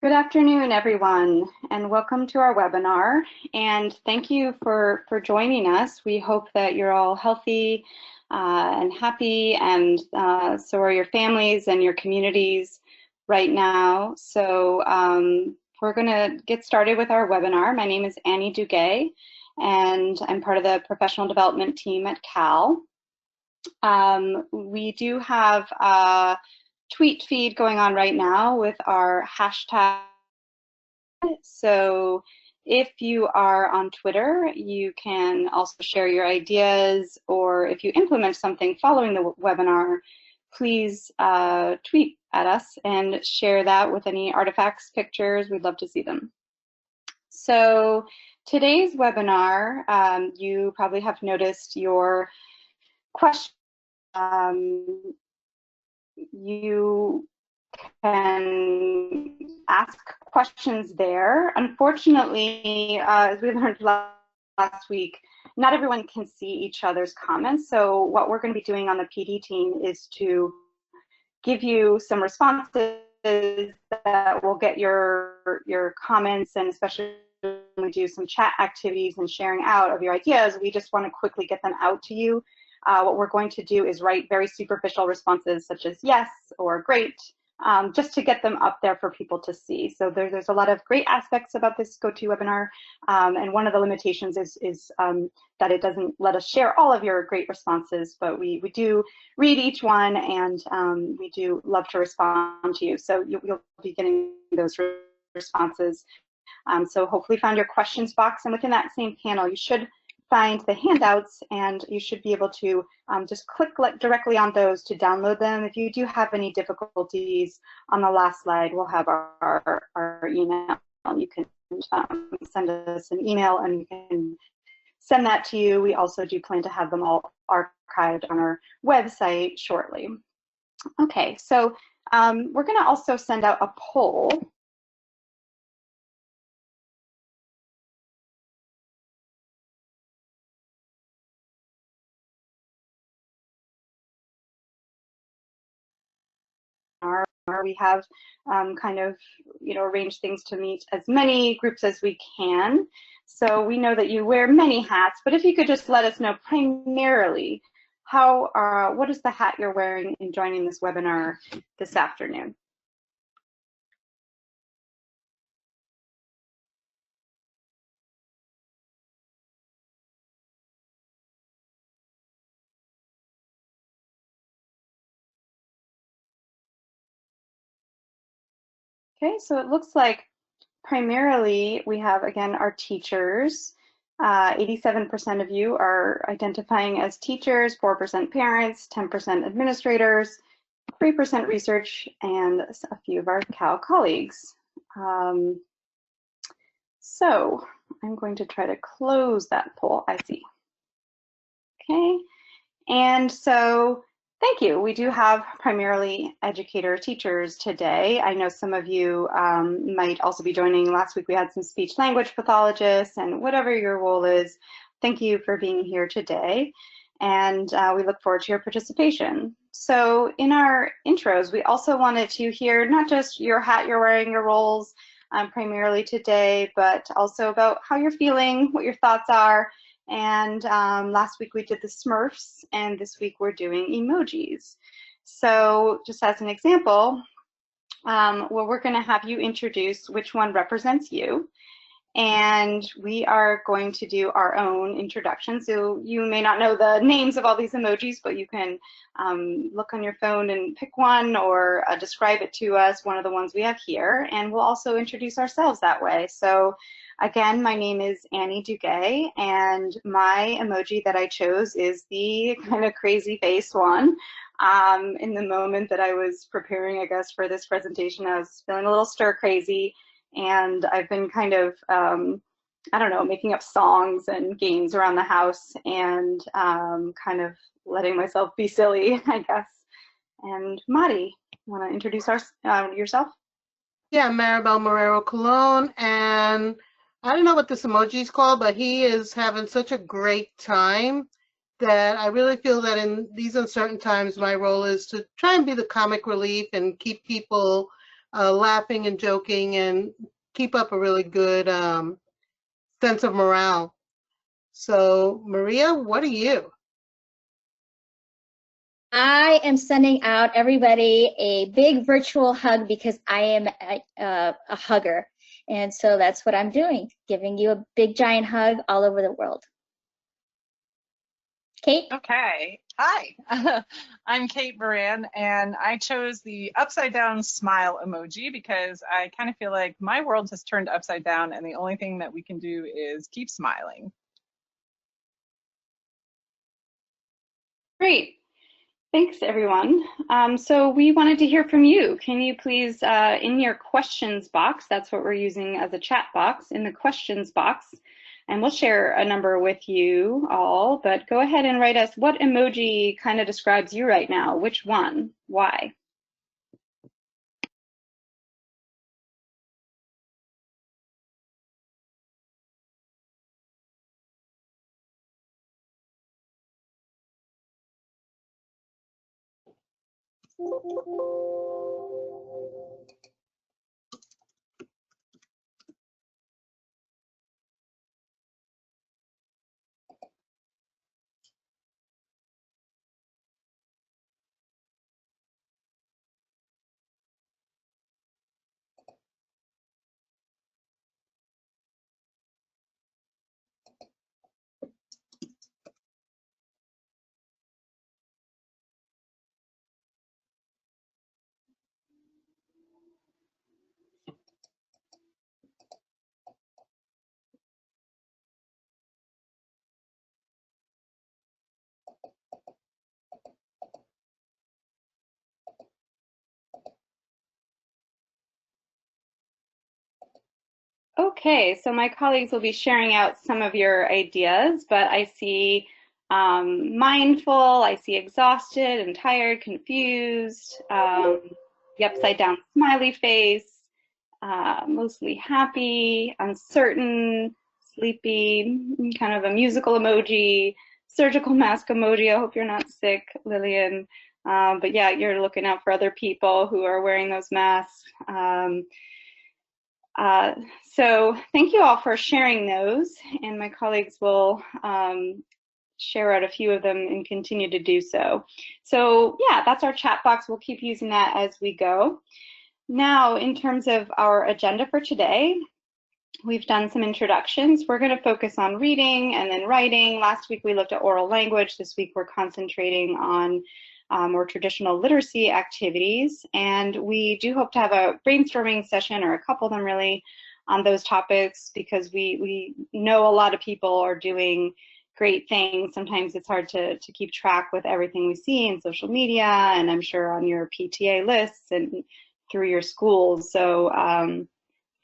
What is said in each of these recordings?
Good afternoon, everyone, and welcome to our webinar. And thank you for joining us. We hope that you're all healthy and happy, and so are your families and your communities right now. So we're going to get started with our webinar. My name is Annie Duguay, and I'm part of the professional development team at Cal. We do have a tweet feed going on right now with our hashtag. So if you are on Twitter, you can also share your ideas, or if you implement something following the webinar, please tweet at us and share that with any artifacts, pictures. We'd love to see them. So today's webinar, you probably have noticed your question. You can ask questions there. Unfortunately, as we learned last week, not everyone can see each other's comments. So what we're going to be doing on the PD team is to give you some responses that will get your comments, and especially when we do some chat activities and sharing out of your ideas, we just want to quickly get them out to you. What we're going to do is write very superficial responses such as yes or great, just to get them up there for people to see. So there's a lot of great aspects about this GoToWebinar, and one of the limitations is that it doesn't let us share all of your great responses, but we do read each one, and we do love to respond to you. So you'll be getting those responses. So hopefully find your questions box, and within that same panel, you should find the handouts, and you should be able to just click directly on those to download them. If you do have any difficulties, on the last slide, we'll have our email. You can send us an email, and we can send that to you. We also do plan to have them all archived on our website shortly. Okay, so we're going to also send out a poll. We have kind of, arranged things to meet as many groups as we can. So we know that you wear many hats, but if you could just let us know primarily what is the hat you're wearing in joining this webinar this afternoon? Okay, so it looks like primarily we have, again, our teachers. 87% of you are identifying as teachers, 4% parents, 10% administrators, 3% research, and a few of our Cal colleagues. So I'm going to try to close that poll. I see. Okay, and so thank you. We do have primarily educator teachers today. I know some of you might also be joining. Last week we had some speech language pathologists, and whatever your role is, thank you for being here today. And we look forward to your participation. So in our intros, we also wanted to hear not just your hat you're wearing, your roles primarily today, but also about how you're feeling, what your thoughts are. And last week we did the Smurfs, and this week we're doing emojis. So just as an example, well, we're going to have you introduce which one represents you. And we are going to do our own introduction. So you may not know the names of all these emojis, but you can look on your phone and pick one, or describe it to us, one of the ones we have here. And we'll also introduce ourselves that way. So again, my name is Annie Duguay, and my emoji that I chose is the kind of crazy face one. In the moment that I was preparing, I guess, for this presentation, I was feeling a little stir crazy. And I've been kind of, I don't know, making up songs and games around the house, and kind of letting myself be silly, I guess. And Mari, want to introduce yourself? Yeah, Maribel Marrero Colon, and I don't know what this emoji is called, but he is having such a great time that I really feel that in these uncertain times, my role is to try and be the comic relief and keep people laughing and joking and keep up a really good sense of morale. So Maria, what are you? I am sending out everybody a big virtual hug because I am a hugger. And so that's what I'm doing, giving you a big giant hug all over the world. Kate? Okay. Hi, I'm Kate Moran, and I chose the upside down smile emoji because I kind of feel like my world has turned upside down, and the only thing that we can do is keep smiling. Great. Thanks, everyone. So we wanted to hear from you. Can you please, in your questions box, that's what we're using as a chat box, in the questions box, and we'll share a number with you all, but go ahead and write us what emoji kind of describes you right now, which one, why? Okay, so my colleagues will be sharing out some of your ideas, but I see mindful, I see exhausted and tired, confused, the upside down smiley face, mostly happy, uncertain, sleepy, kind of a musical emoji, surgical mask emoji. I hope you're not sick, Lillian. But yeah, you're looking out for other people who are wearing those masks. So thank you all for sharing those, and my colleagues will share out a few of them and continue to do so. So yeah, that's our chat box. We'll keep using that as we go. Now, in terms of our agenda for today, we've done some introductions. We're going to focus on reading and then writing. Last week we looked at oral language. This week we're concentrating on more traditional literacy activities. And we do hope to have a brainstorming session, or a couple of them really, on those topics, because we know a lot of people are doing great things. Sometimes it's hard to keep track with everything we see in social media, and I'm sure on your PTA lists and through your schools. So if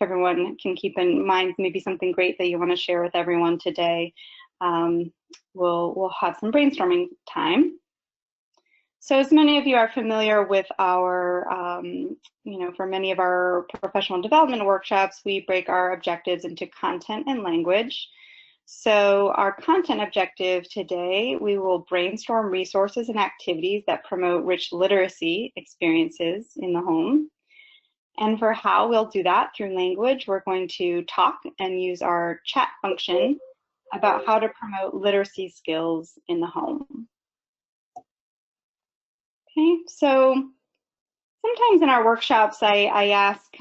everyone can keep in mind maybe something great that you want to share with everyone today, we'll have some brainstorming time. So as many of you are familiar with our, for many of our professional development workshops, we break our objectives into content and language. So our content objective today, we will brainstorm resources and activities that promote rich literacy experiences in the home. And for how we'll do that through language, we're going to talk and use our chat function about how to promote literacy skills in the home. Okay, so sometimes in our workshops, I ask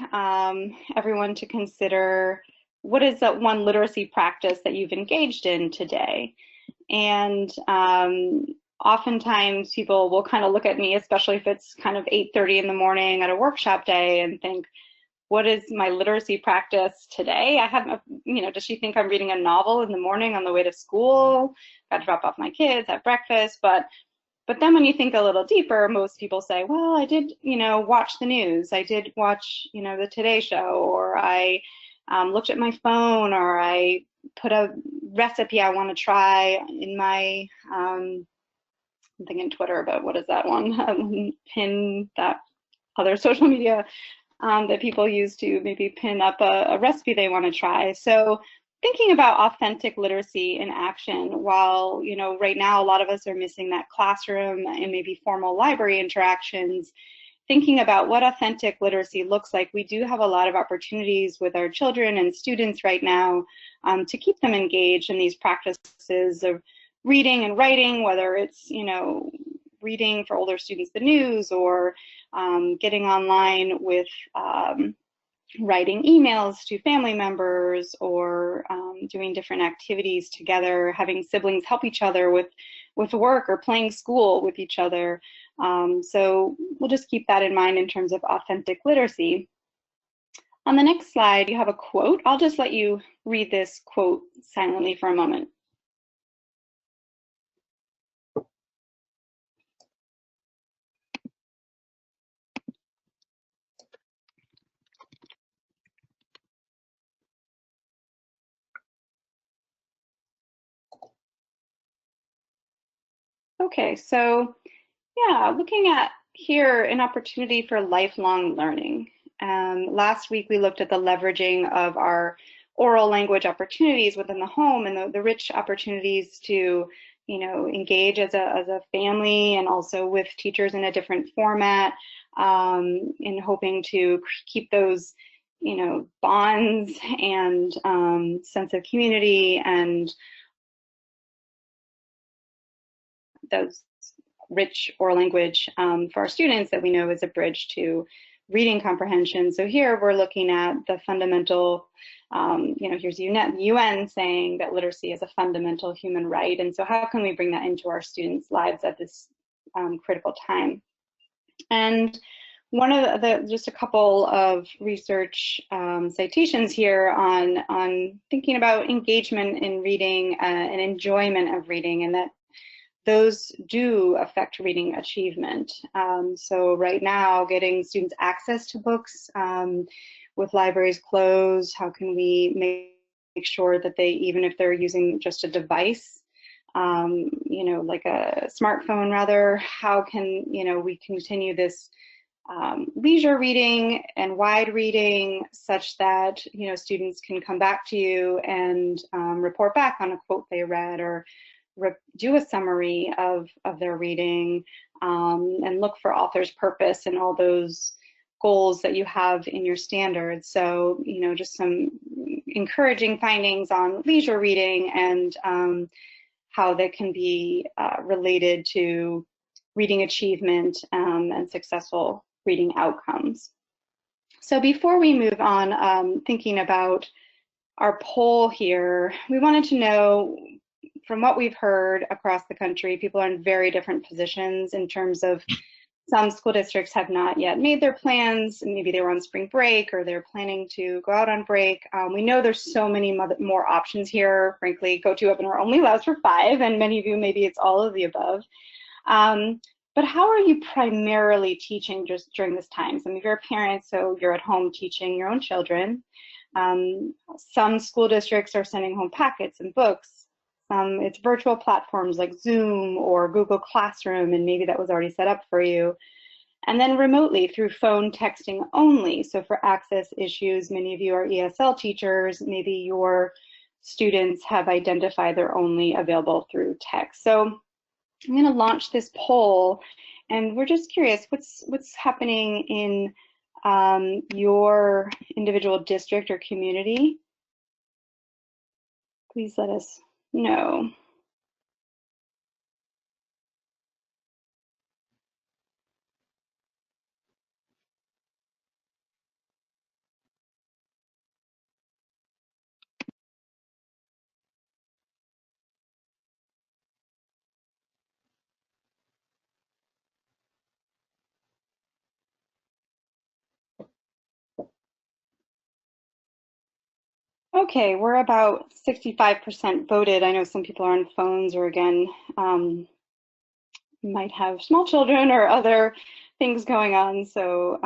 everyone to consider what is that one literacy practice that you've engaged in today. And oftentimes people will kind of look at me, especially if it's kind of 8:30 in the morning at a workshop day, and think, what is my literacy practice today? I have, does she think I'm reading a novel in the morning on the way to school? Got to drop off my kids, have breakfast, but then when you think a little deeper, most people say, well, I did, watch the news. I did watch, the Today Show, or I looked at my phone, or I put a recipe I want to try in my, I'm thinking Twitter, but what is that one? Pin, that other social media that people use to maybe pin up a recipe they want to try. So thinking about authentic literacy in action, while, right now a lot of us are missing that classroom and maybe formal library interactions, thinking about what authentic literacy looks like, we do have a lot of opportunities with our children and students right now to keep them engaged in these practices of reading and writing, whether it's, reading for older students the news, or getting online with writing emails to family members, or doing different activities together, having siblings help each other with work, or playing school with each other. So we'll just keep that in mind in terms of authentic literacy. On the next slide, you have a quote. I'll just let you read this quote silently for a moment. Okay, so yeah, looking at here an opportunity for lifelong learning. Last week we looked at the leveraging of our oral language opportunities within the home, and the rich opportunities to engage as a family, and also with teachers in a different format, in hoping to keep those bonds and sense of community, and those rich oral language for our students that we know is a bridge to reading comprehension. So here we're looking at the fundamental, here's UN saying that literacy is a fundamental human right. And so how can we bring that into our students' lives at this critical time? And one of just a couple of research citations here on thinking about engagement in reading and enjoyment of reading, and that those do affect reading achievement. So right now, getting students access to books with libraries closed, how can we make sure that they, even if they're using just a device, like a smartphone rather, how can we continue this leisure reading and wide reading such that students can come back to you and report back on a quote they read, or do a summary of their reading, and look for author's purpose and all those goals that you have in your standards. So, just some encouraging findings on leisure reading and how they can be related to reading achievement and successful reading outcomes. So before we move on, thinking about our poll here, we wanted to know, from what we've heard across the country, people are in very different positions in terms of some school districts have not yet made their plans. Maybe they were on spring break, or they're planning to go out on break. We know there's so many more options here. Frankly, GoToWebinar only allows for 5, and many of you, maybe it's all of the above. But how are you primarily teaching just during this time? Some of you are parents, so you're at home teaching your own children. Some school districts are sending home packets and books. It's virtual platforms like Zoom or Google Classroom, and maybe that was already set up for you. And then remotely through phone texting only. So for access issues, many of you are ESL teachers, maybe your students have identified they're only available through text. So I'm going to launch this poll, and we're just curious, what's happening in your individual district or community? Please let us know. Okay, we're about 65% voted. I know some people are on phones, or again, might have small children or other things going on. So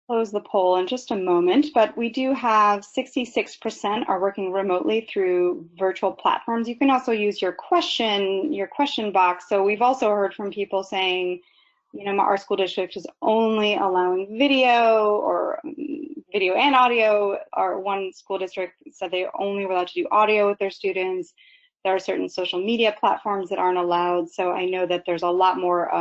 close the poll in just a moment, but we do have 66% are working remotely through virtual platforms. You can also use your question box. So we've also heard from people saying, our school district is only allowing video, or video and audio. Our one school district said they only were allowed to do audio with their students. There are certain social media platforms that aren't allowed. So I know that there's a lot more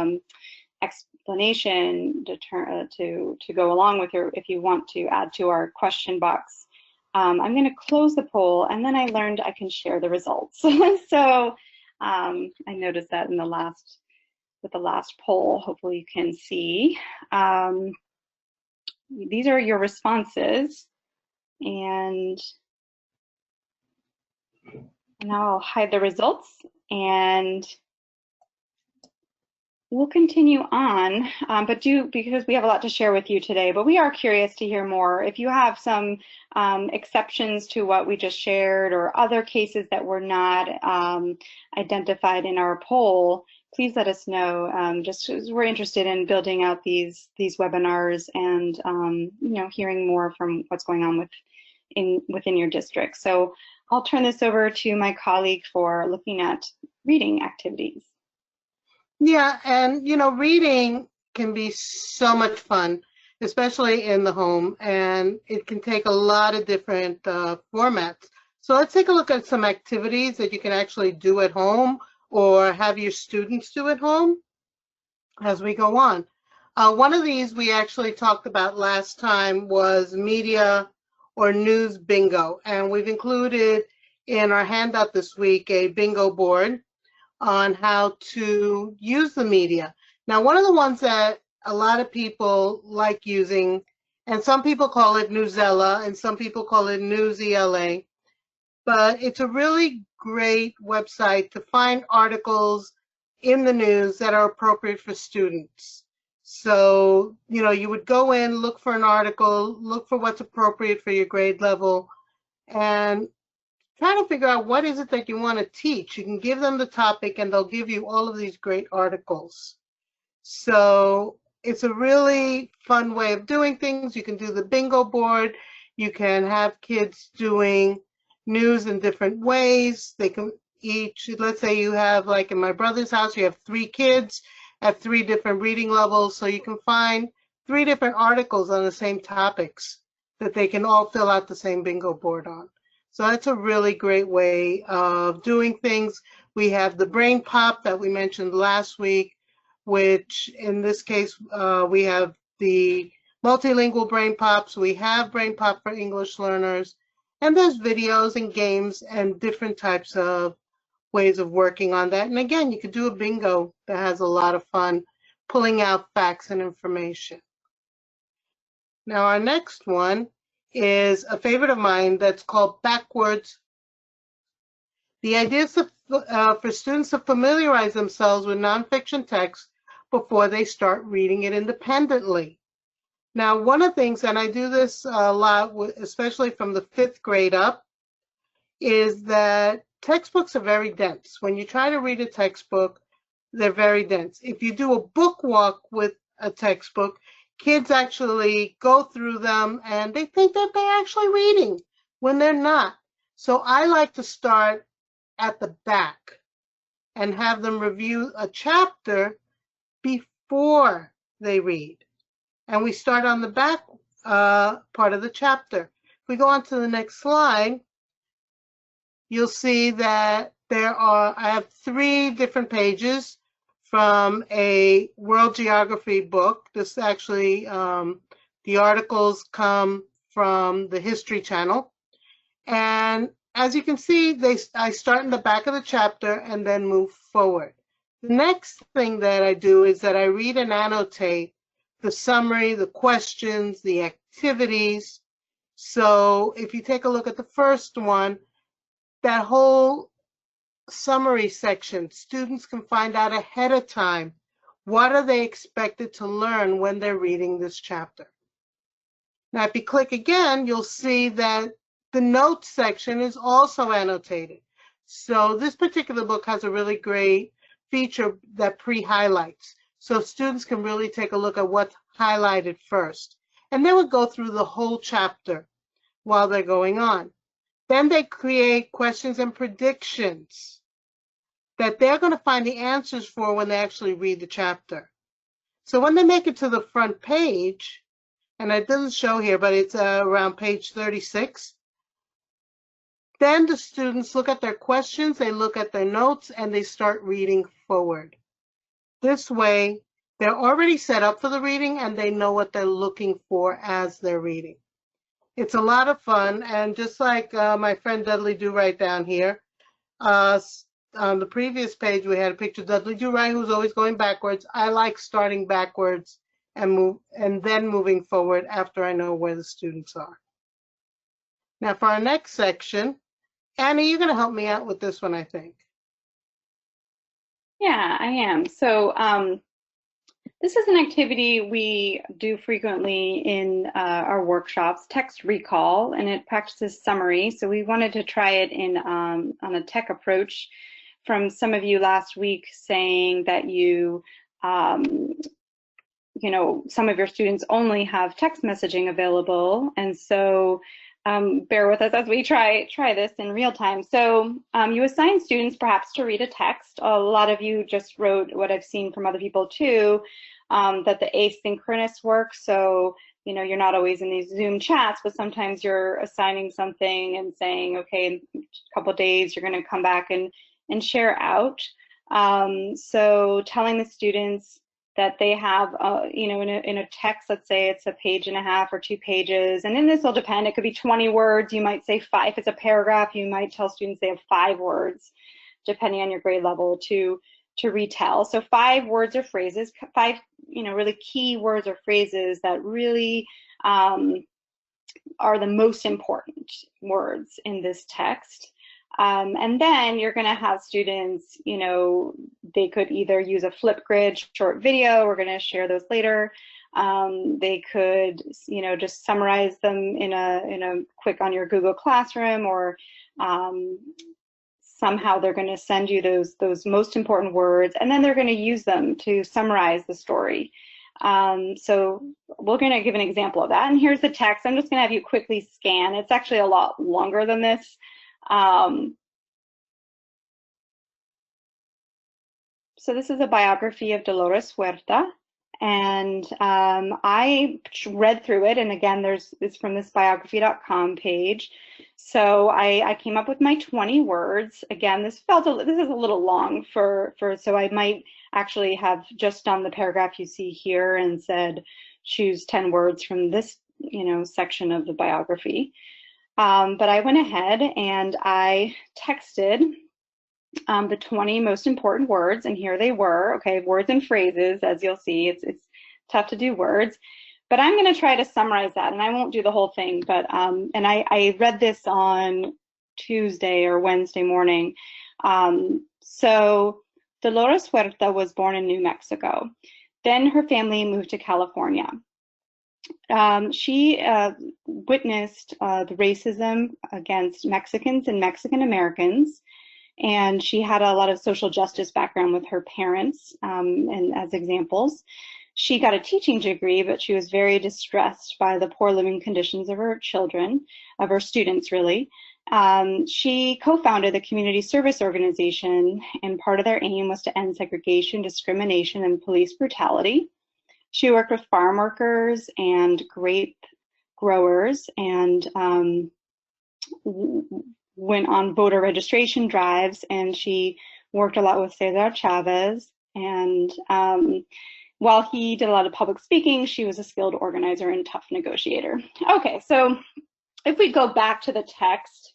explanation to go along with your, if you want to add to our question box. I'm going to close the poll, and then I learned I can share the results. So I noticed that in the last, with the last poll, hopefully you can see. These are your responses, and now I'll hide the results, and we'll continue on, but because we have a lot to share with you today, but we are curious to hear more. If you have some exceptions to what we just shared or other cases that were not identified in our poll, please let us know. Just because we're interested in building out these webinars and hearing more from what's going on within your district. So I'll turn this over to my colleague for looking at reading activities. Yeah, and reading can be so much fun, especially in the home, and it can take a lot of different formats. So let's take a look at some activities that you can actually do at home or have your students do at home as we go on. One of these we actually talked about last time was media or news bingo, and we've included in our handout this week a bingo board on how to use the media. Now, one of the ones that a lot of people like using, and some people call it Newsella and some people call it Newsela, but it's a really great website to find articles in the news that are appropriate for students. So, you would go in, look for an article, look for what's appropriate for your grade level, and try to figure out what is it that you want to teach. You can give them the topic and they'll give you all of these great articles. So it's a really fun way of doing things. You can do the bingo board. You can have kids doing news in different ways. They can each, let's say you have, like in my brother's house, you have 3 kids at 3 different reading levels. So you can find 3 different articles on the same topics that they can all fill out the same bingo board on. So that's a really great way of doing things. We have the Brain Pop that we mentioned last week, which in this case, we have the multilingual Brain Pops. We have Brain Pop for English learners, and there's videos and games and different types of ways of working on that. And again, you could do a bingo that has a lot of fun pulling out facts and information. Now, our next one is a favorite of mine that's called Backwards. The idea is for students to familiarize themselves with nonfiction text before they start reading it independently. Now, one of the things, and I do this a lot, especially from the 5th grade up, is that textbooks are very dense. When you try to read a textbook, they're very dense. If you do a book walk with a textbook, kids actually go through them and they think that they're actually reading when they're not. So I like to start at the back and have them review a chapter before they read. And we start on the back part of the chapter. If we go on to the next slide, you'll see that I have 3 different pages from a world geography book. This actually, the articles come from the History Channel. And as you can see, I start in the back of the chapter and then move forward. The next thing that I do is that I read and annotate the summary, the questions, the activities. So if you take a look at the first one, that whole summary section, students can find out ahead of time what are they expected to learn when they're reading this chapter. Now, if you click again, you'll see that the notes section is also annotated. So this particular book has a really great feature that pre-highlights. So students can really take a look at what's highlighted first. And they would go through the whole chapter while they're going on. Then they create questions and predictions that they're going to find the answers for when they actually read the chapter. So when they make it to the front page, and it doesn't show here, but it's around page 36, then the students look at their questions, they look at their notes, and they start reading forward. This way, They're already set up for the reading and they know what they're looking for as they're reading. It's a lot of fun, and just like my friend Dudley Do Right down here, on the previous page we had a picture of Dudley Do Right, who's always going backwards. I like starting backwards and then moving forward after I know where the students are. Now for our next section, Annie, you're going to help me out with this one, I think. Yeah, I am. So this is an activity we do frequently in our workshops, text recall, and it practices summary. So we wanted to try it in on a tech approach from some of you last week saying that you know, some of your students only have text messaging available. And so bear with us as we try this in real time. So you assign students perhaps to read a text. A lot of you just wrote what I've seen from other people too, that the asynchronous work. So, you know, you're not always in these Zoom chats, but sometimes you're assigning something and saying, okay, in a couple of days, you're going to come back and share out. So telling the students that they have, you know, in a text, let's say it's a page and a half or 2 pages, and then this will depend. It could be 20 words. You might say 5. If it's a paragraph, you might tell students they have 5 words, depending on your grade level, to retell. So 5 words or phrases, 5, you know, really key words or phrases that really are the most important words in this text. And then you're going to have students, you know, they could either use a Flipgrid short video. We're going to share those later. They could, you know, just summarize them in a quick on your Google Classroom, or somehow they're going to send you those most important words, and then they're going to use them to summarize the story. So we're going to give an example of that. And here's the text. I'm just going to have you quickly scan. It's actually a lot longer than this. So this is a biography of Dolores Huerta, and I read through it, and again, it's from this biography.com page. So I came up with my 20 words. Again, this is a little long so I might actually have just done the paragraph you see here and said choose 10 words from this, you know, section of the biography. But I went ahead and I texted the 20 most important words, and here they were. Okay, words and phrases, as you'll see, it's tough to do words, but I'm going to try to summarize that, and I won't do the whole thing. But and I read this on Tuesday or Wednesday morning. So Dolores Huerta was born in New Mexico. Then her family moved to California. She witnessed the racism against Mexicans and Mexican Americans, and she had a lot of social justice background with her parents, and as examples. She got a teaching degree, but she was very distressed by the poor living conditions of her children, of her students really. She co-founded the community service organization, and part of their aim was to end segregation, discrimination, and police brutality. She worked with farm workers and grape growers, and went on voter registration drives, and she worked a lot with Cesar Chavez. And while he did a lot of public speaking, she was a skilled organizer and tough negotiator. Okay, so if we go back to the text,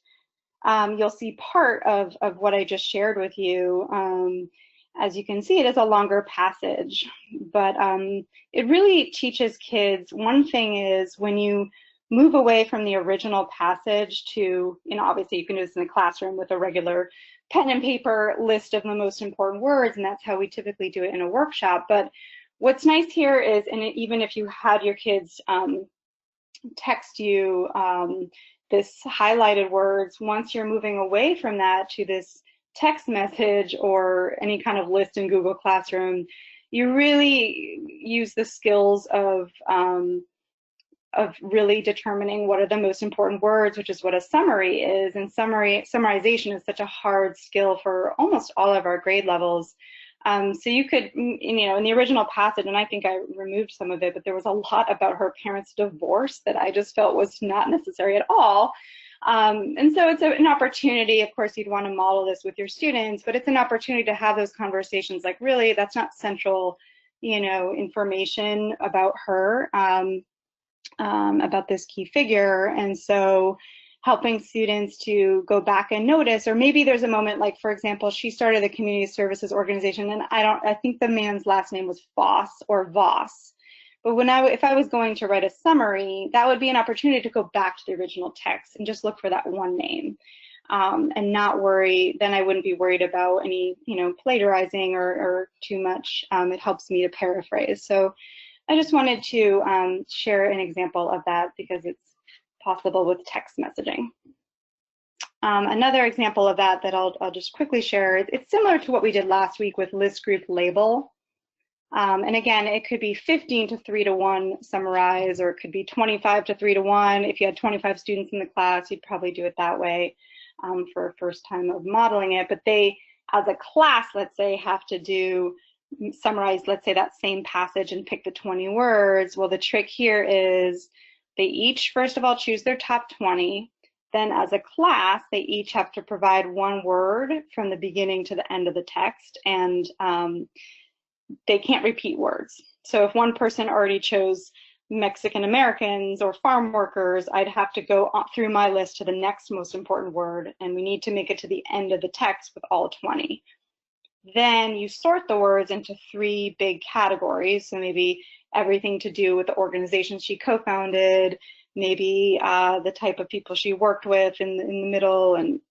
you'll see part of what I just shared with you. As you can see, it is a longer passage, but it really teaches kids. One thing is when you move away from the original passage to, you know, obviously you can do this in the classroom with a regular pen and paper list of the most important words, and that's how we typically do it in a workshop. But what's nice here is, and even if you had your kids text you this highlighted words, once you're moving away from that to this text message or any kind of list in Google Classroom, you really use the skills of really determining what are the most important words, which is what a summary is. And summarization is such a hard skill for almost all of our grade levels. So you could, you know, in the original passage, and I think I removed some of it, but there was a lot about her parents' divorce that I just felt was not necessary at all. And so it's an opportunity, of course, you'd want to model this with your students, but it's an opportunity to have those conversations like, really, that's not central information about her, about this key figure. And so helping students to go back and notice, or maybe there's a moment like, for example, she started the community services organization, and I think the man's last name was Voss or Voss. But if I was going to write a summary, that would be an opportunity to go back to the original text and just look for that one name, and not worry. Then I wouldn't be worried about any, plagiarizing or too much. It helps me to paraphrase. So I just wanted to share an example of that because it's possible with text messaging. Another example of that I'll just quickly share, it's similar to what we did last week with list group label. And again, it could be 15 to 3-to-1 summarize, or it could be 25 to 3-to-1. If you had 25 students in the class, you'd probably do it that way for a first time of modeling it. But they, as a class, let's say, have to summarize, let's say, that same passage and pick the 20 words. Well, the trick here is they each, first of all, choose their top 20. Then as a class, they each have to provide one word from the beginning to the end of the text, and they can't repeat words. So if one person already chose Mexican Americans or farm workers, I'd have to go through my list to the next most important word, and we need to make it to the end of the text with all 20. Then you sort the words into 3 big categories. So maybe everything to do with the organization she co-founded, maybe the type of people she worked with in the middle, and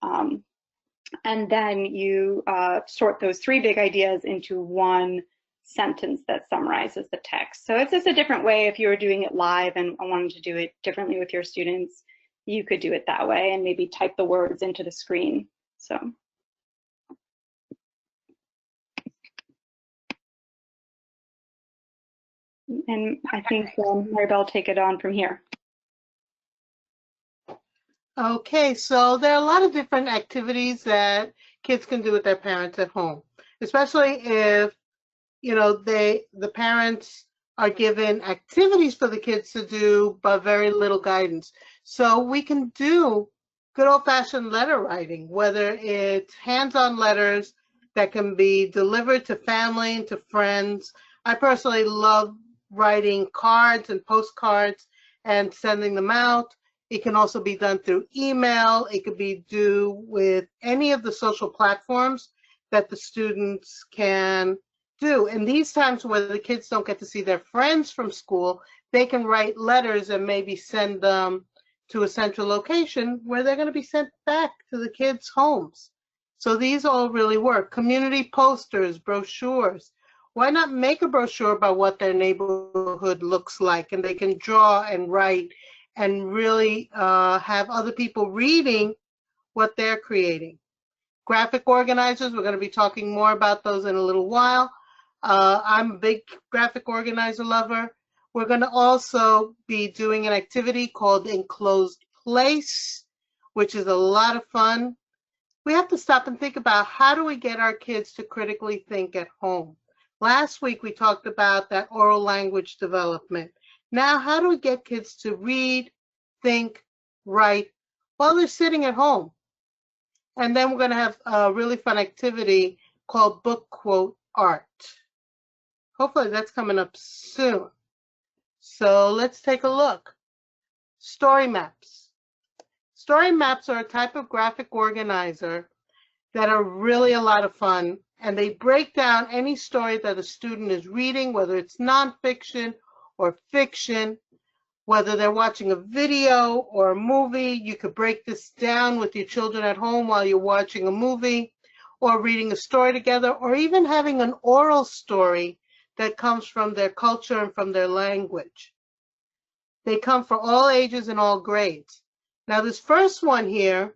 then you sort those 3 big ideas into one sentence that summarizes the text. So it's just a different way. If you were doing it live and wanted to do it differently with your students, you could do it that way and maybe type the words into the screen. So. And I think Maribel will take it on from here. Okay, so there are a lot of different activities that kids can do with their parents at home, especially if, the parents are given activities for the kids to do, but very little guidance. So we can do good old-fashioned letter writing, whether it's hands-on letters that can be delivered to family and to friends. I personally love writing cards and postcards and sending them out. It can also be done through email. It could be done with any of the social platforms that the students can do. In these times where the kids don't get to see their friends from school, they can write letters and maybe send them to a central location where they're going to be sent back to the kids' homes. So these all really work. Community posters, brochures. Why not make a brochure about what their neighborhood looks like, and they can draw and write and really have other people reading what they're creating. Graphic organizers, we're going to be talking more about those in a little while. I'm a big graphic organizer lover. We're going to also be doing an activity called Enclosed Place, which is a lot of fun. We have to stop and think about, how do we get our kids to critically think at home? Last week, we talked about that oral language development. Now, how do we get kids to read, think, write while they're sitting at home? And then we're going to have a really fun activity called Book Quote Art. Hopefully that's coming up soon. So let's take a look. Story maps. Story maps are a type of graphic organizer that are really a lot of fun, and they break down any story that a student is reading, whether it's nonfiction or fiction, whether they're watching a video or a movie. You could break this down with your children at home while you're watching a movie or reading a story together, or even having an oral story that comes from their culture and from their language. They come for all ages and all grades. Now, this first one here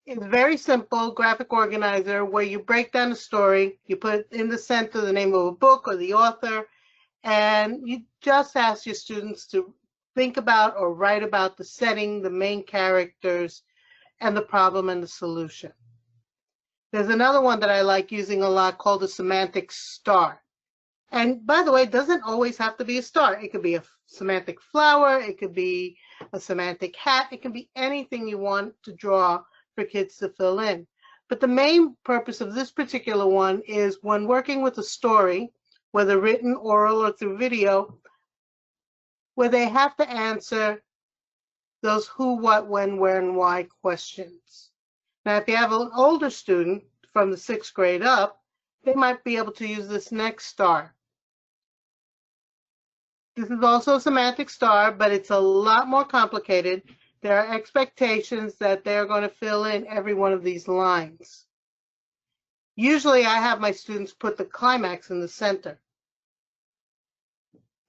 is very simple, graphic organizer, where you break down a story, you put in the center the name of a book or the author, and you just ask your students to think about or write about the setting, the main characters, and the problem and the solution. There's another one that I like using a lot called a semantic star. And by the way, it doesn't always have to be a star. It could be a semantic flower, it could be a semantic hat, it can be anything you want to draw for kids to fill in. But the main purpose of this particular one is, when working with a story, whether written, oral, or through video, where they have to answer those who, what, when, where, and why questions. Now, if you have an older student from the 6th grade up, they might be able to use this next star. This is also a semantic star, but it's a lot more complicated. There are expectations that they're going to fill in every one of these lines. Usually I have my students put the climax in the center.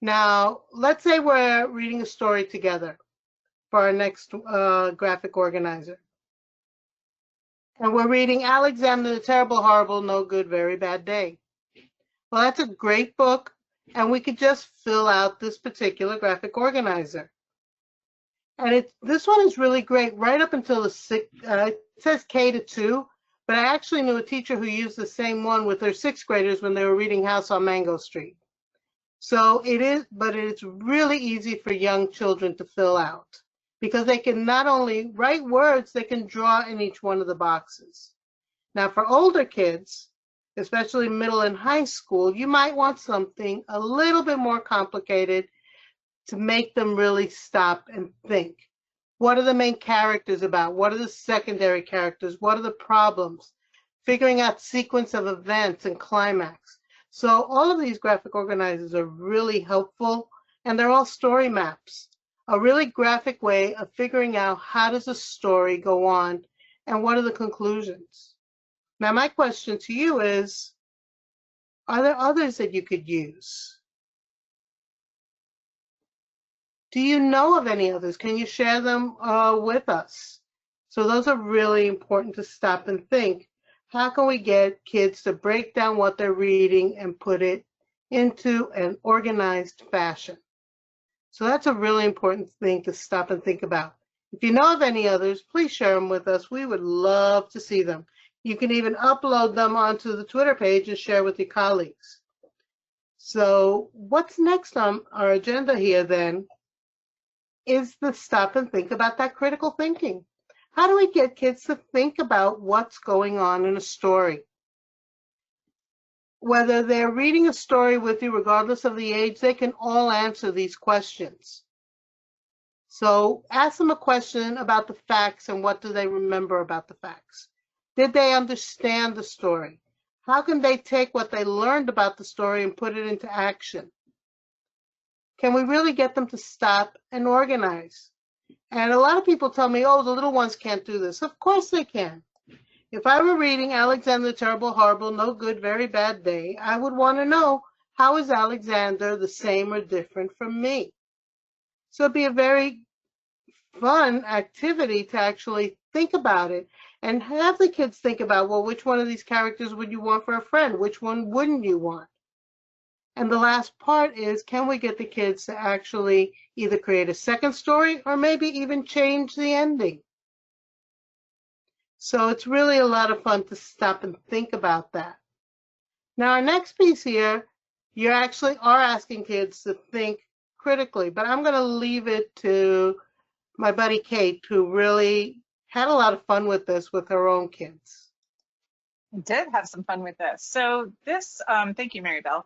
Now, let's say we're reading a story together for our next graphic organizer. And we're reading Alexander the Terrible, Horrible, No Good, Very Bad Day. Well, that's a great book, and we could just fill out this particular graphic organizer. And this one is really great right up until the it says K to 2, but I actually knew a teacher who used the same one with their 6th graders when they were reading House on Mango Street. So it is, but it's really easy for young children to fill out because they can not only write words, they can draw in each one of the boxes. Now for older kids, especially middle and high school, you might want something a little bit more complicated to make them really stop and think. What are the main characters about? What are the secondary characters? What are the problems? Figuring out sequence of events and climax. So all of these graphic organizers are really helpful, and they're all story maps, a really graphic way of figuring out how does a story go on and what are the conclusions. Now my question to you is, are there others that you could use? Do you know of any others? Can you share them with us? So those are really important to stop and think. How can we get kids to break down what they're reading and put it into an organized fashion? So that's a really important thing to stop and think about. If you know of any others, please share them with us. We would love to see them. You can even upload them onto the Twitter page and share with your colleagues. So what's next on our agenda here then is the stop and think about that critical thinking. How do we get kids to think about what's going on in a story? Whether they're reading a story with you, regardless of the age, they can all answer these questions. So ask them a question about the facts and what do they remember about the facts? Did they understand the story? How can they take what they learned about the story and put it into action? Can we really get them to stop and organize? And a lot of people tell me, oh, the little ones can't do this. Of course they can. If I were reading Alexander the Terrible, Horrible, No Good, Very Bad Day, I would want to know, how is Alexander the same or different from me? So it'd be a very fun activity to actually think about it and have the kids think about, well, which one of these characters would you want for a friend? Which one wouldn't you want? And the last part is, can we get the kids to actually either create a second story or maybe even change the ending? So it's really a lot of fun to stop and think about that. Now, our next piece here, you actually are asking kids to think critically, but I'm going to leave it to my buddy Kate, who really had a lot of fun with this with her own kids. I did have some fun with this. So this, thank you, Mary Bell.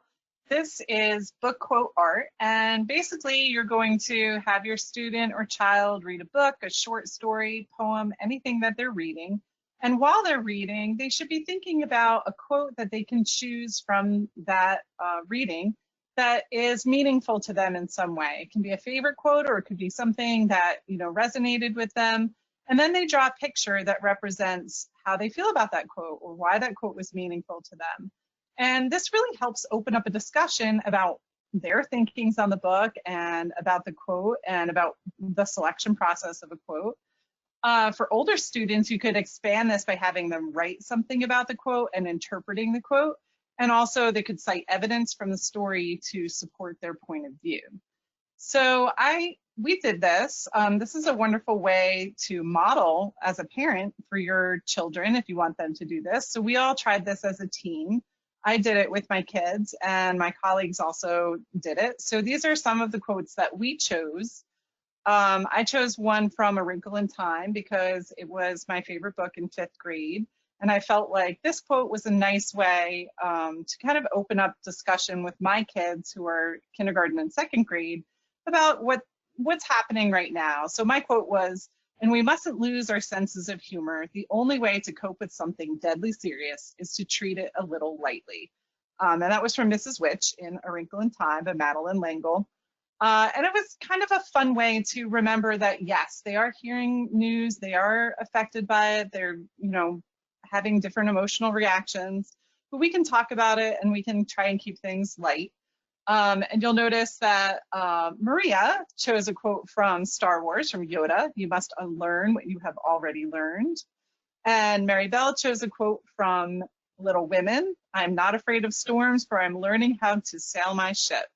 This is book quote art, and basically you're going to have your student or child read a book, a short story, poem, anything that they're reading. And while they're reading, they should be thinking about a quote that they can choose from that reading that is meaningful to them in some way. It can be a favorite quote, or it could be something that, you know, resonated with them. And then they draw a picture that represents how they feel about that quote or why that quote was meaningful to them. And this really helps open up a discussion about their thinkings on the book and about the quote and about the selection process of a quote. For older students, you could expand this by having them write something about the quote and interpreting the quote. And also they could cite evidence from the story to support their point of view. So we did this. This is a wonderful way to model as a parent for your children if you want them to do this. So we all tried this as a team. I did it with my kids, and my colleagues also did it. So these are some of the quotes that we chose. I chose one from A Wrinkle in Time because it was my favorite book in 5th grade. And I felt like this quote was a nice way to kind of open up discussion with my kids who are kindergarten and second grade about what's happening right now. So my quote was, "And we mustn't lose our senses of humor. The only way to cope with something deadly serious is to treat it a little lightly." And that was from Mrs. Which in A Wrinkle in Time by Madeline L'Engle. And it was kind of a fun way to remember that, yes, they are hearing news, they are affected by it, they're, having different emotional reactions, but we can talk about it and we can try and keep things light. And you'll notice that Maria chose a quote from Star Wars, from Yoda, "You must unlearn what you have already learned." And Mary Bell chose a quote from Little Women, "I'm not afraid of storms, for I'm learning how to sail my ship."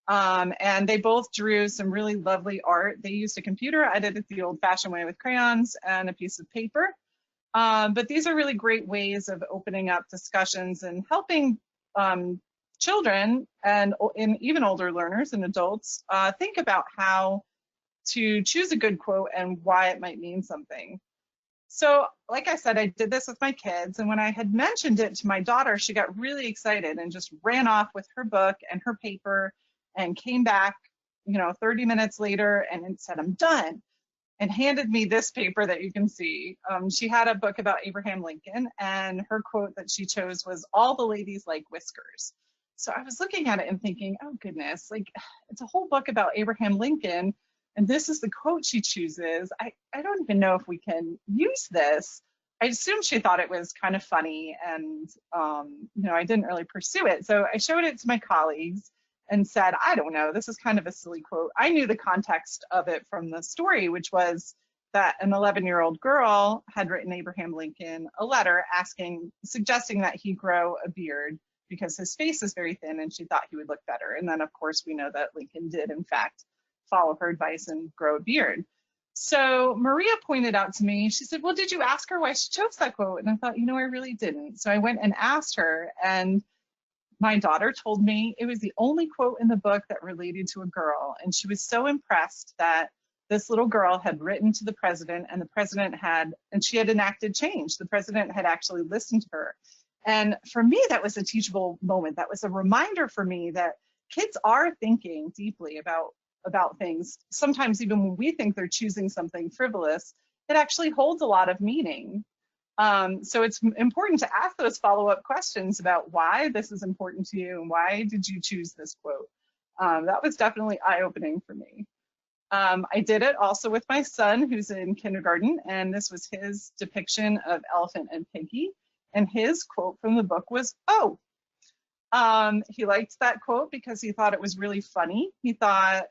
And they both drew some really lovely art. They used a computer. I did it the old-fashioned way with crayons and a piece of paper. But these are really great ways of opening up discussions and helping children and even older learners and adults think about how to choose a good quote and why it might mean something. So, like I said, I did this with my kids, and when I had mentioned it to my daughter, she got really excited and just ran off with her book and her paper and came back, 30 minutes later and said, "I'm done," and handed me this paper that you can see. She had a book about Abraham Lincoln, and her quote that she chose was, "All the ladies like whiskers." So I was looking at it and thinking, oh goodness, like it's a whole book about Abraham Lincoln, and this is the quote she chooses. I don't even know if we can use this. I assume she thought it was kind of funny, and I didn't really pursue it. So I showed it to my colleagues and said, I don't know, this is kind of a silly quote. I knew the context of it from the story, which was that an 11-year-old girl had written Abraham Lincoln a letter suggesting that he grow a beard because his face is very thin and she thought he would look better. And then, of course, we know that Lincoln did, in fact, follow her advice and grow a beard. So Maria pointed out to me, she said, "Well, did you ask her why she chose that quote?" And I thought, I really didn't. So I went and asked her, and my daughter told me it was the only quote in the book that related to a girl. And she was so impressed that this little girl had written to the president, and the president and she had enacted change. The president had actually listened to her. And for me, that was a teachable moment. That was a reminder for me that kids are thinking deeply about things. Sometimes even when we think they're choosing something frivolous, it actually holds a lot of meaning. So it's important to ask those follow-up questions about why this is important to you and why did you choose this quote. That was definitely eye-opening for me. I did it also with my son, who's in kindergarten, and this was his depiction of Elephant and Piggy, and his quote from the book was, "Oh." He liked that quote because he thought it was really funny. He thought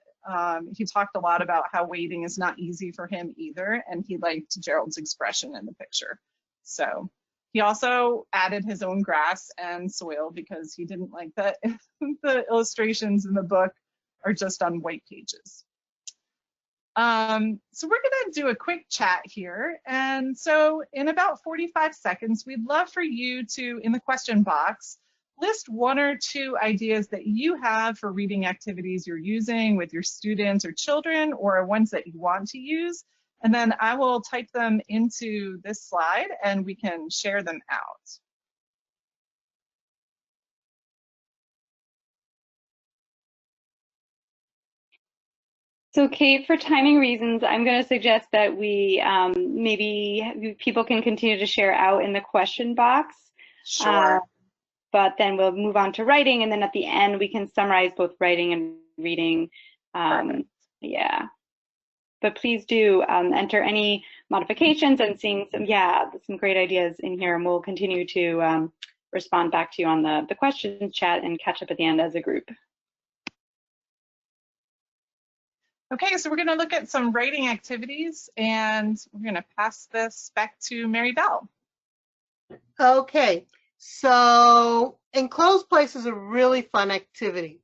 he talked a lot about how wading is not easy for him either, and he liked Gerald's expression in the picture. So he also added his own grass and soil because he didn't like that the illustrations in the book are just on white pages. So we're going to do a quick chat here. And so in about 45 seconds, we'd love for you to, in the question box, list 1 or 2 ideas that you have for reading activities you're using with your students or children, or ones that you want to use. And then I will type them into this slide and we can share them out. So Kate, for timing reasons, I'm going to suggest that we maybe people can continue to share out in the question box. Sure. But then we'll move on to writing, and then at the end we can summarize both writing and reading. Yeah. But please do enter any modifications and seeing some great ideas in here, and we'll continue to respond back to you on the questions chat and catch up at the end as a group. Okay, so we're going to look at some writing activities, and we're going to pass this back to Mary Bell. Okay, so Enclosed Place is a really fun activity.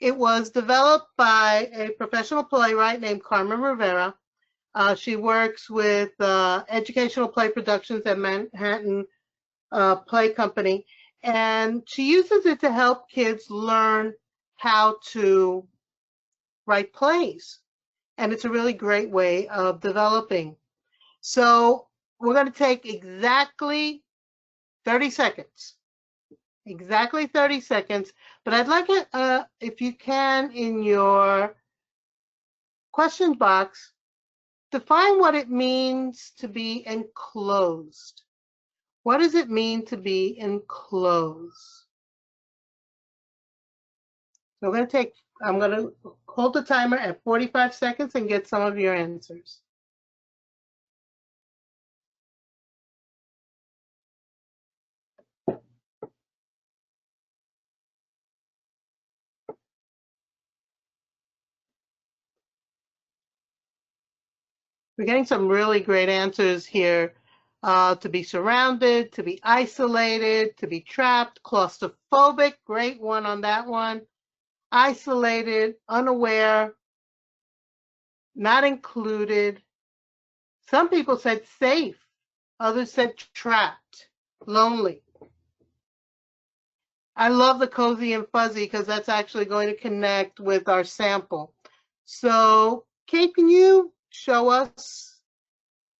It was developed by a professional playwright named Carmen Rivera. She works with Educational Play Productions at Manhattan Play Company, and she uses it to help kids learn how to write plays. And it's a really great way of developing. So we're going to take exactly 30 seconds. Exactly 30 seconds. But I'd like it, if you can, in your question box, define what it means to be enclosed. What does it mean to be enclosed? So I'm going to hold the timer at 45 seconds and get some of your answers. We're getting some really great answers here. To be surrounded, to be isolated, to be trapped, claustrophobic, great one on that one. Isolated, unaware, not included. Some people said safe, others said trapped, lonely. I love the cozy and fuzzy because that's actually going to connect with our sample. So, Kate, can you show us?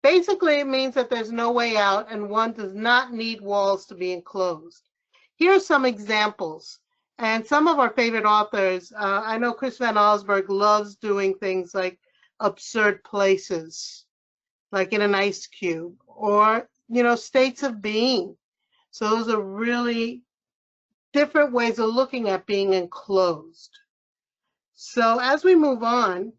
Basically, it means that there's no way out and one does not need walls to be enclosed. Here are some examples. And some of our favorite authors, I know Chris Van Allsburg loves doing things like absurd places, like in an ice cube, or, states of being. So those are really different ways of looking at being enclosed. So as we move on,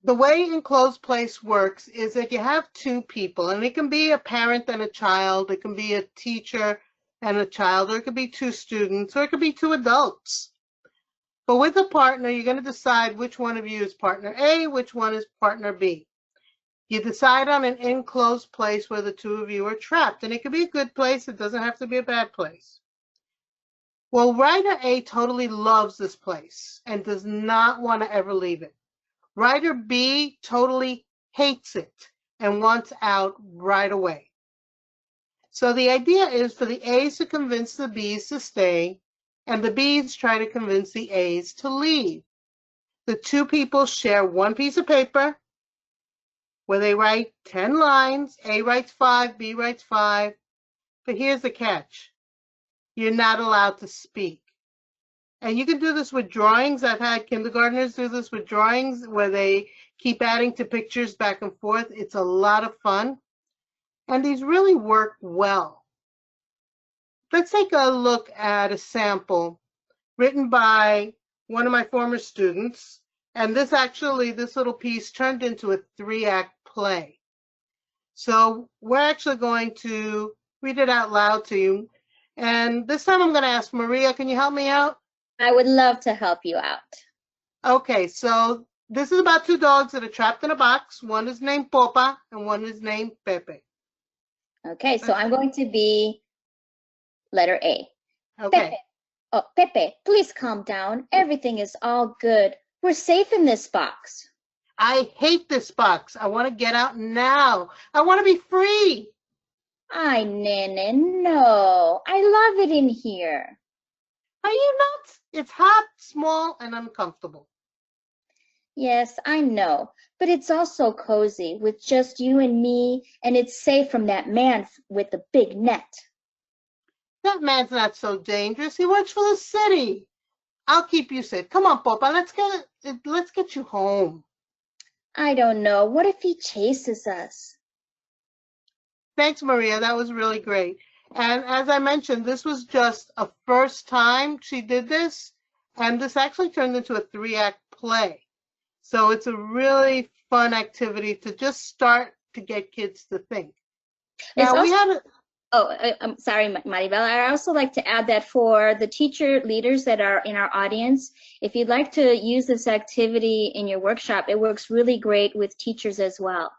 the way enclosed place works is that you have two people, and it can be a parent and a child, it can be a teacher and a child, or it could be two students, or it could be two adults. But with a partner, you're going to decide which one of you is partner A, which one is partner B. You decide on an enclosed place where the two of you are trapped, and it could be a good place, it doesn't have to be a bad place. Well, writer A totally loves this place and does not want to ever leave it. Writer B totally hates it and wants out right away. So the idea is for the A's to convince the B's to stay, and the B's try to convince the A's to leave. The two people share one piece of paper where they write 10 lines. A writes 5, B writes 5. But here's the catch. You're not allowed to speak. And you can do this with drawings. I've had kindergartners do this with drawings where they keep adding to pictures back and forth. It's a lot of fun. And these really work well. Let's take a look at a sample written by one of my former students. And this little piece turned into a 3-act play. So we're actually going to read it out loud to you. And this time I'm going to ask Maria, can you help me out? I would love to help you out. Okay, so this is about two dogs that are trapped in a box. One is named Popa and one is named Pepe. Okay, so I'm going to be letter A. Okay. Pepe. Oh, Pepe, please calm down. Everything is all good. We're safe in this box. I hate this box. I want to get out now. I want to be free. Ay, nene, no. I love it in here. Are you nuts? It's hot, small, and uncomfortable. Yes, I know, but it's also cozy with just you and me, and it's safe from that man with the big net. That man's not so dangerous. He works for the city. I'll keep you safe. Come on, Popa. Let's get you home. I don't know. What if he chases us? Thanks, Maria. That was really great. And as I mentioned, this was just a first time she did this, and this actually turned into a 3-act play. So it's a really fun activity to just start to get kids to think. Now, I'm sorry, Maribel. I also like to add that for the teacher leaders that are in our audience, if you'd like to use this activity in your workshop, it works really great with teachers as well.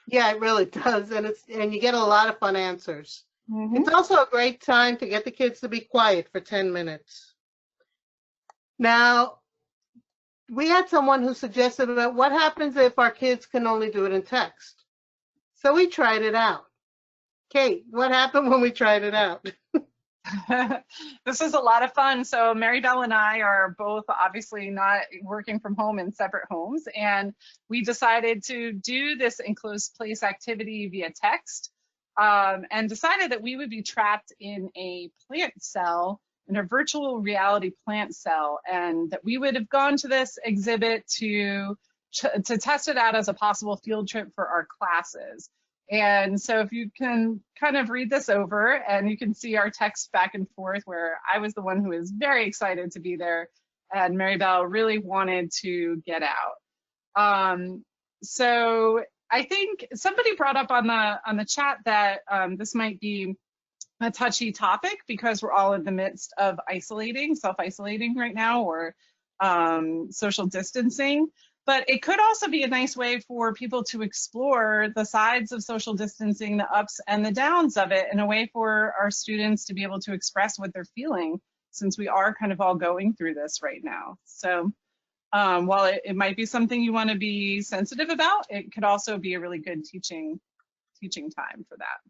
Yeah, it really does, and you get a lot of fun answers. Mm-hmm. It's also a great time to get the kids to be quiet for 10 minutes. Now, we had someone who suggested that what happens if our kids can only do it in text? So we tried it out. Kate, what happened when we tried it out? This is a lot of fun. So Maribel and I are both obviously not working from home in separate homes, and we decided to do this enclosed place activity via text. and decided that we would be trapped in a plant cell, in a virtual reality plant cell, and that we would have gone to this exhibit to test it out as a possible field trip for our classes. And so if you can kind of read this over, and you can see our text back and forth, where I was the one who was very excited to be there, and Mary Bell really wanted to get out. So I think somebody brought up on the chat that this might be a touchy topic because we're all in the midst of self-isolating right now, or social distancing. But it could also be a nice way for people to explore the sides of social distancing, the ups and the downs of it, and a way for our students to be able to express what they're feeling, since we are kind of all going through this right now. So while it might be something you want to be sensitive about, it could also be a really good teaching time for that.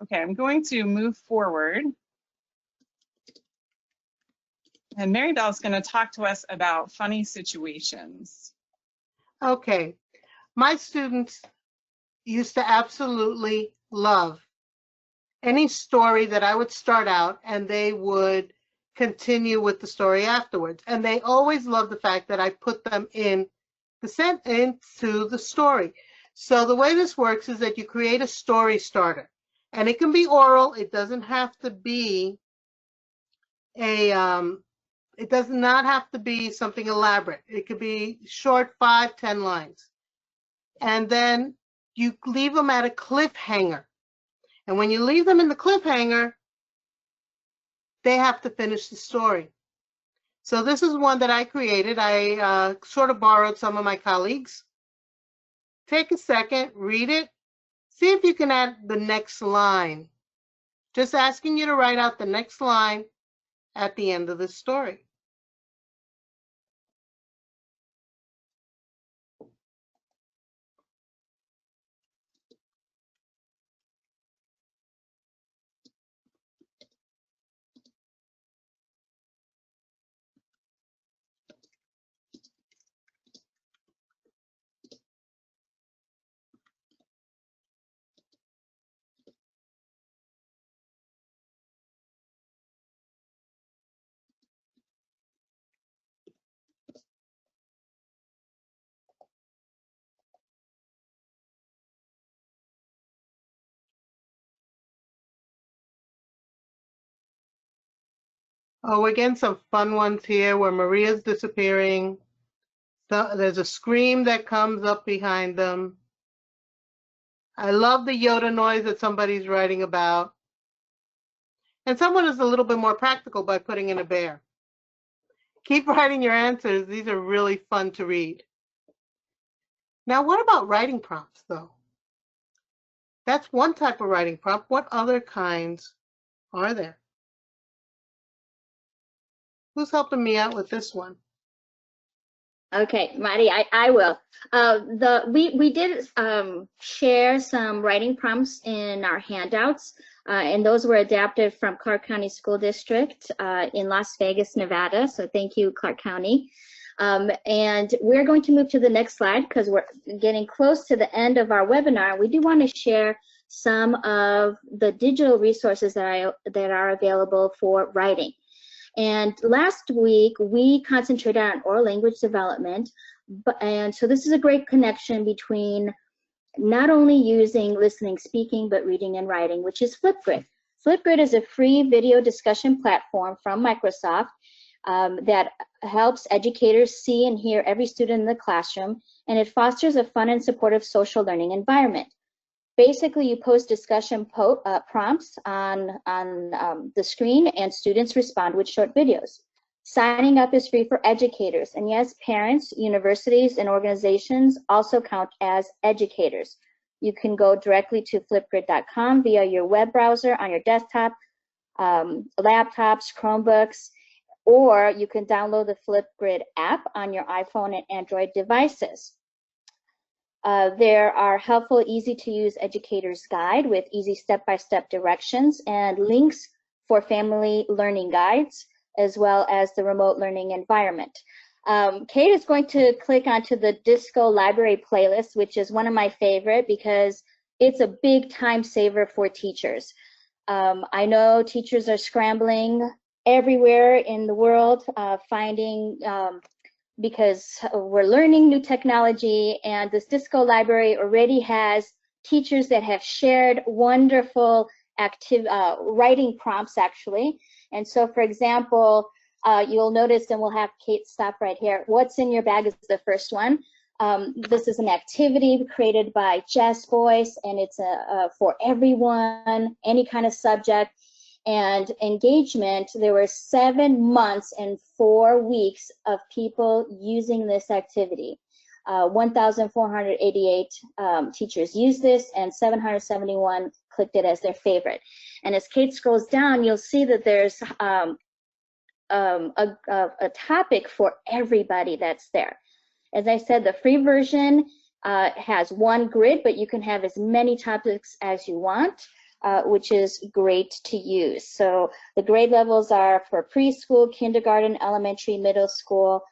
Okay, I'm going to move forward. And Mary Bell's going to talk to us about funny situations. Okay. My students used to absolutely love any story that I would start out, and they would continue with the story afterwards. And they always loved the fact that I put them into the story. So the way this works is that you create a story starter, and it can be oral. It doesn't have to be it does not have to be something elaborate. It could be short, 5-10 lines. And then you leave them at a cliffhanger. And when you leave them in the cliffhanger, they have to finish the story. So this is one that I created. I sort of borrowed some of my colleagues. Take a second, read it. See if you can add the next line. Just asking you to write out the next line at the end of the story. Oh, we're getting some fun ones here where Maria's disappearing. So there's a scream that comes up behind them. I love the Yoda noise that somebody's writing about. And someone is a little bit more practical by putting in a bear. Keep writing your answers. These are really fun to read. Now, what about writing prompts, though? That's one type of writing prompt. What other kinds are there? Who's helping me out with this one? Okay, Mari, I will. We did share some writing prompts in our handouts, and those were adapted from Clark County School District in Las Vegas, Nevada. So thank you, Clark County. And we're going to move to the next slide because we're getting close to the end of our webinar. We do want to share some of the digital resources that are available for writing. And last week, we concentrated on oral language development. And so this is a great connection between not only using listening, speaking, but reading and writing, which is Flipgrid. Flipgrid is a free video discussion platform from Microsoft that helps educators see and hear every student in the classroom, and it fosters a fun and supportive social learning environment. Basically, you post discussion prompts on the screen, and students respond with short videos. Signing up is free for educators, and yes, parents, universities, and organizations also count as educators. You can go directly to flipgrid.com via your web browser on your desktop, laptops, Chromebooks, or you can download the Flipgrid app on your iPhone and Android devices. There are helpful, easy-to-use educator's guide with easy step-by-step directions and links for family learning guides, as well as the remote learning environment. Kate is going to click onto the Disco Library playlist, which is one of my favorite because it's a big time saver for teachers. I know teachers are scrambling everywhere in the world, finding, because we're learning new technology, and this Disco library already has teachers that have shared wonderful writing prompts, actually. And so, for example, you'll notice, and we'll have Kate stop right here, what's in your bag is the first one. This is an activity created by Jess Boyce, and it's for everyone, any kind of subject. And engagement, there were 7 months and 4 weeks of people using this activity. 1,488 teachers used this, and 771 clicked it as their favorite. And as Kate scrolls down, you'll see that there's a topic for everybody that's there. As I said, the free version has one grid, but you can have as many topics as you want, which is great to use. So the grade levels are for preschool, kindergarten, elementary, middle school,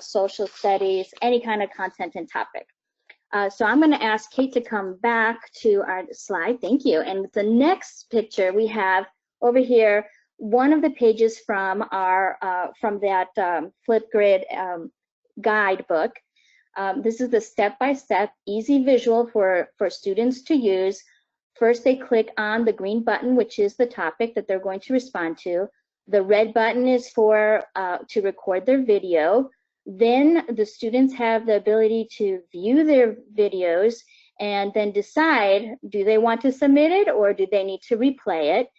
social studies, any kind of content and topic. So I'm going to ask Kate to come back to our slide. Thank you. And the next picture we have over here, one of the pages from our from that Flipgrid guidebook. This is the step-by-step, easy visual for students to use. First, they click on the green button, which is the topic that they're going to respond to. The red button is for to record their video. Then the students have the ability to view their videos and then decide, do they want to submit it or do they need to replay it?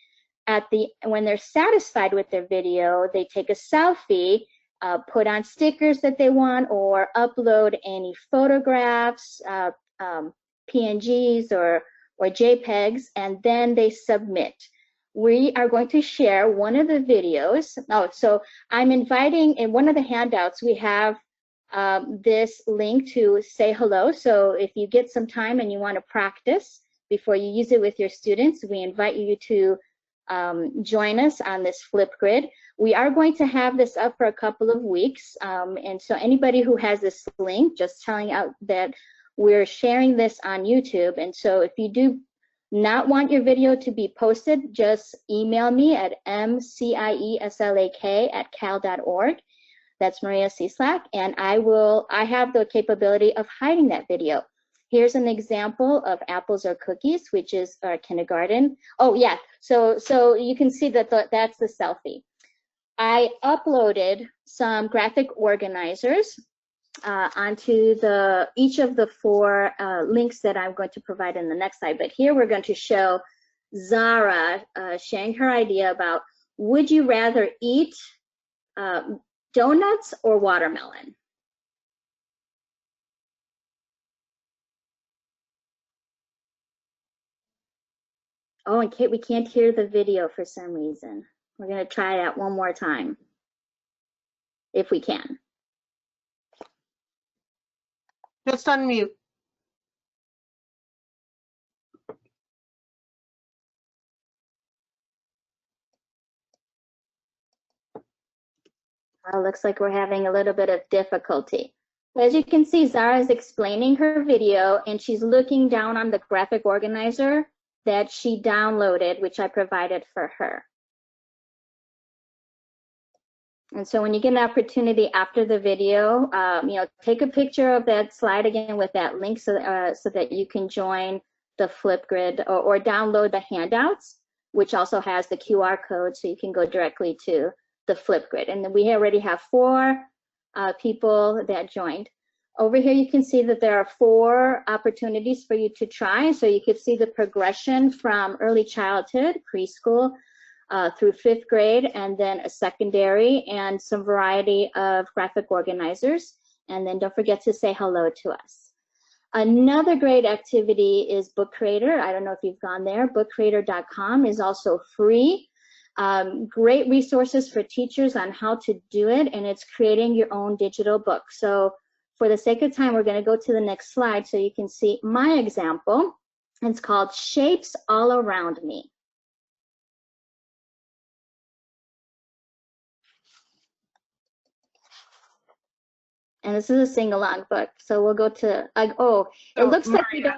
When they're satisfied with their video, they take a selfie, put on stickers that they want, or upload any photographs, PNGs or JPEGs, and then they submit. We are going to share one of the videos. Oh, so I'm inviting, in one of the handouts, we have this link to say hello. So if you get some time and you want to practice before you use it with your students, we invite you to join us on this Flipgrid. We are going to have this up for a couple of weeks. And so anybody who has this link, just telling out that we're sharing this on YouTube. And so if you do not want your video to be posted, just email me at mcieslak@cal.org. That's Maria Cieslak, and I have the capability of hiding that video. Here's an example of apples or cookies, which is our kindergarten. Oh yeah, so you can see that that's the selfie. I uploaded some graphic organizers onto each of the 4 links that I'm going to provide in the next slide. But here we're going to show Zara sharing her idea about, would you rather eat donuts or watermelon? Oh, and Kate, we can't hear the video for some reason. We're going to try it out one more time, if we can. Just unmute. Well, looks like we're having a little bit of difficulty. As you can see, Zara is explaining her video, and she's looking down on the graphic organizer that she downloaded, which I provided for her. And so when you get an opportunity after the video, take a picture of that slide again with that link so that you can join the Flipgrid or download the handouts, which also has the QR code, so you can go directly to the Flipgrid. And then we already have 4 people that joined. Over here, you can see that there are 4 opportunities for you to try. So you can see the progression from early childhood, preschool, through 5th grade, and then a secondary, and some variety of graphic organizers. And then don't forget to say hello to us. Another great activity is Book Creator. I don't know if you've gone there. Bookcreator.com is also free. Great resources for teachers on how to do it, and it's creating your own digital book. So for the sake of time, we're going to go to the next slide so you can see my example. It's called Shapes All Around Me. And this is a sing-along book. So we'll go to, it looks like we don't.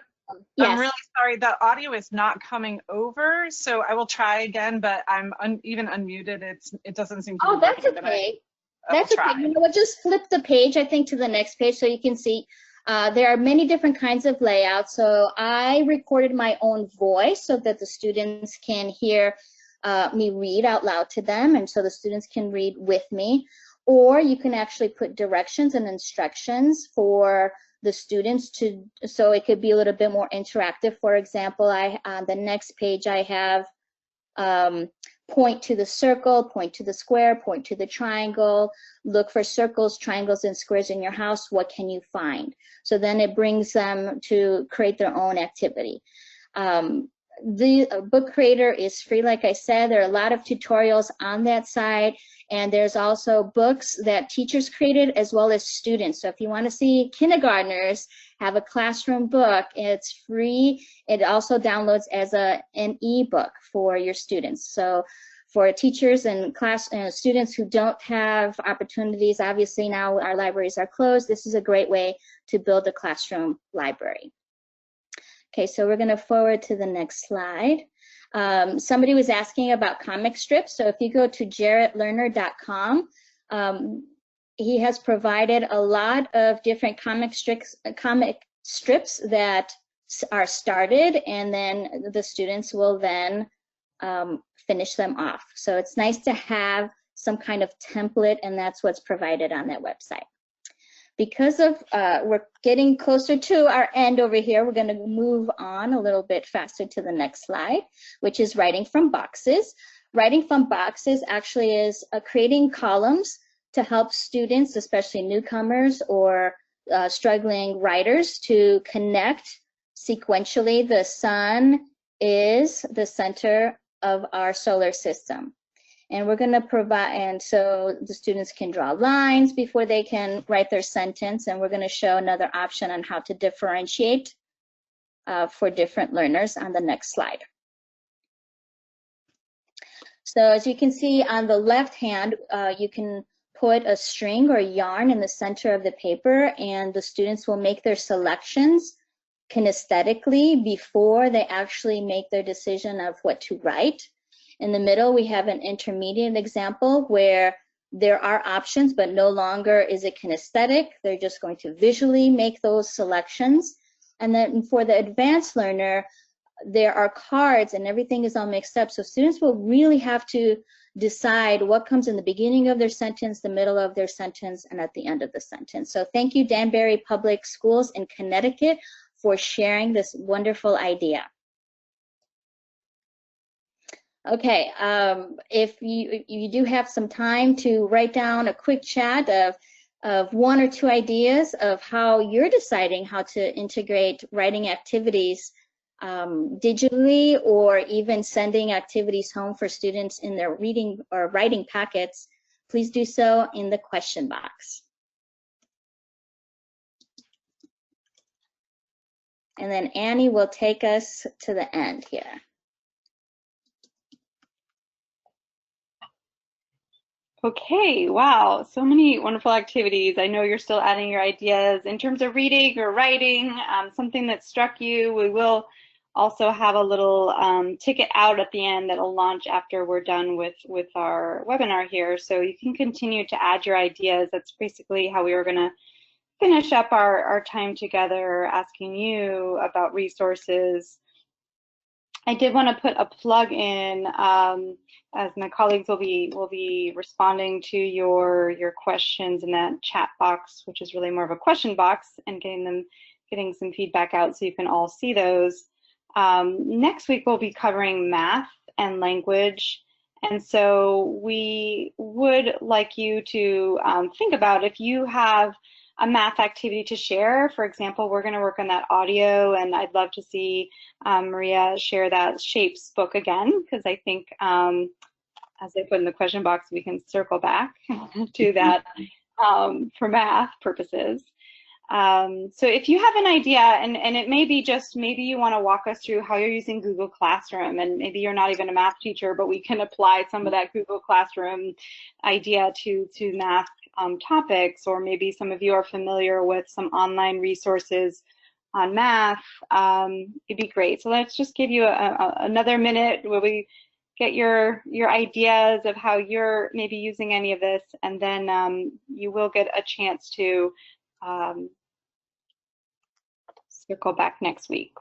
Yes. I'm really sorry, the audio is not coming over, so I will try again, but I'm even unmuted. It doesn't seem to be That's working, but okay. I will That's okay. try. You know what? Just flip the page, I think, to the next page so you can see. There are many different kinds of layouts. So I recorded my own voice so that the students can hear me read out loud to them, and so the students can read with me. Or you can actually put directions and instructions for the students to, so it could be a little bit more interactive. For example, on the next page I have point to the circle, point to the square, point to the triangle, look for circles, triangles, and squares in your house. What can you find? So then it brings them to create their own activity. The book creator is free, like I said. There are a lot of tutorials on that site, and there's also books that teachers created as well as students. So if you want to see kindergartners have a classroom book, it's free. It also downloads as an e-book for your students. So for teachers and students who don't have opportunities, obviously now our libraries are closed, this is a great way to build a classroom library. Okay, so we're going to forward to the next slide. Somebody was asking about comic strips. So if you go to jarrettlerner.com, he has provided a lot of different comic strips that are started, and then the students will then finish them off. So it's nice to have some kind of template, and that's what's provided on that website. Because of we're getting closer to our end over here, we're going to move on a little bit faster to the next slide, which is writing from boxes. Writing from boxes actually is creating columns to help students, especially newcomers or struggling writers, to connect sequentially. The sun is the center of our solar system. And we're going to provide, and so the students can draw lines before they can write their sentence, and we're going to show another option on how to differentiate for different learners on the next slide. So as you can see on the left hand, you can put a string or yarn in the center of the paper, and the students will make their selections kinesthetically before they actually make their decision of what to write. In the middle, we have an intermediate example where there are options, but no longer is it kinesthetic. They're just going to visually make those selections. And then for the advanced learner, there are cards and everything is all mixed up. So students will really have to decide what comes in the beginning of their sentence, the middle of their sentence, and at the end of the sentence. So thank you, Danbury Public Schools in Connecticut, for sharing this wonderful idea. Okay, if you do have some time to write down a quick chat of one or two ideas of how you're deciding how to integrate writing activities digitally, or even sending activities home for students in their reading or writing packets, please do so in the question box. And then Annie will take us to the end here. Okay, wow, so many wonderful activities. I know you're still adding your ideas in terms of reading or writing, something that struck you. We will also have a little ticket out at the end that'll launch after we're done with our webinar here. So you can continue to add your ideas. That's basically how we were going to finish up our time together, asking you about resources. I did want to put a plug in, as my colleagues will be responding to your questions in that chat box, which is really more of a question box, and getting some feedback out so you can all see those. Next week we'll be covering math and language, and so we would like you to think about if you have a math activity to share. For example, we're going to work on that audio, and I'd love to see Maria share that shapes book again, because I think, as I put in the question box, we can circle back to that for math purposes. So if you have an idea, and it may be just, maybe you want to walk us through how you're using Google Classroom, and maybe you're not even a math teacher, but we can apply some of that Google Classroom idea to math topics, or maybe some of you are familiar with some online resources on math, it'd be great. So let's just give you another minute where we get your ideas of how you're maybe using any of this, and then you will get a chance to circle back next week.